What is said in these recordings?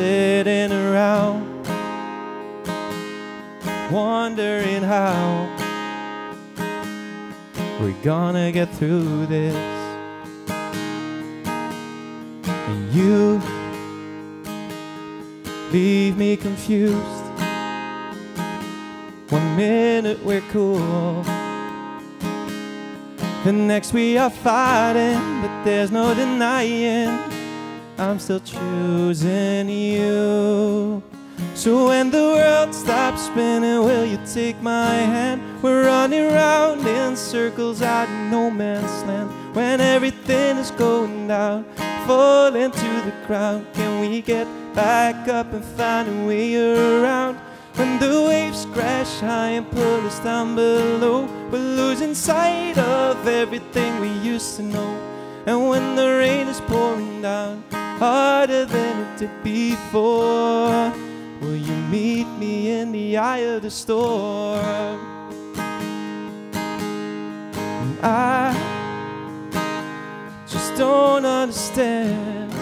sitting around, wondering how we're gonna get through this. And you leave me confused. One minute we're cool, the next we are fighting, but there's no denying I'm still choosing you. So when the world stops spinning, will you take my hand? We're running round in circles out in no man's land. When everything is going down, falling to the ground, can we get back up and find a way around? When the waves crash high and pull us down below, we're losing sight of everything we used to know. And when the rain is pouring down, harder than it did before, will you meet me in the eye of the storm? And I just don't understand.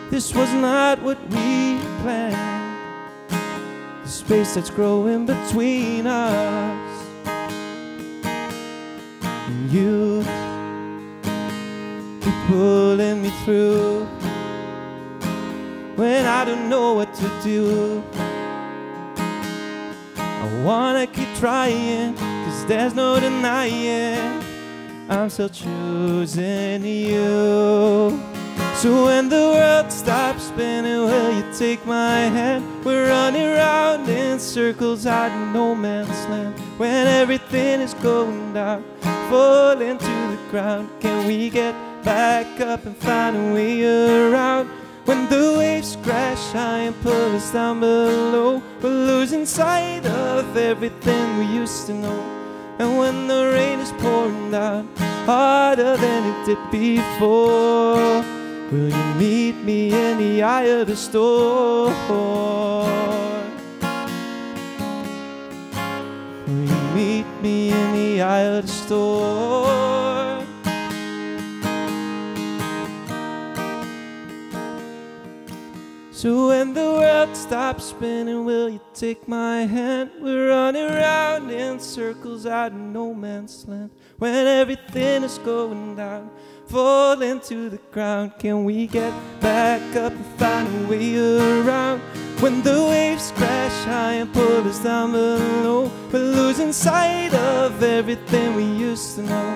This was not what we planned. The space that's growing between us and you keep pulling me through when I don't know what to do. I wanna keep trying, 'cause there's no denying I'm still choosing you. So when the world stops spinning, will you take my hand? We're running round in circles out in no man's land. When everything is going down, falling to the ground, can we get back up and find a way around? When the waves crash high and pull us down below, we're losing sight of everything we used to know. And when the rain is pouring down, harder than it did before, will you meet me in the eye of the storm? Will you meet me in the eye of the storm? So when the world stops spinning, will you take my hand? We're running around in circles out in no man's land. When everything is going down, falling to the ground, can we get back up and find a way around? When the waves crash high and pull us down below, we're losing sight of everything we used to know.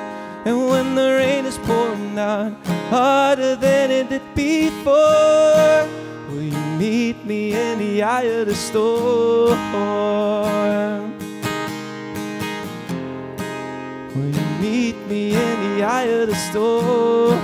And when the rain is pouring down, harder than it did before, will you meet me in the eye of the storm? Will you meet me in the eye of the storm?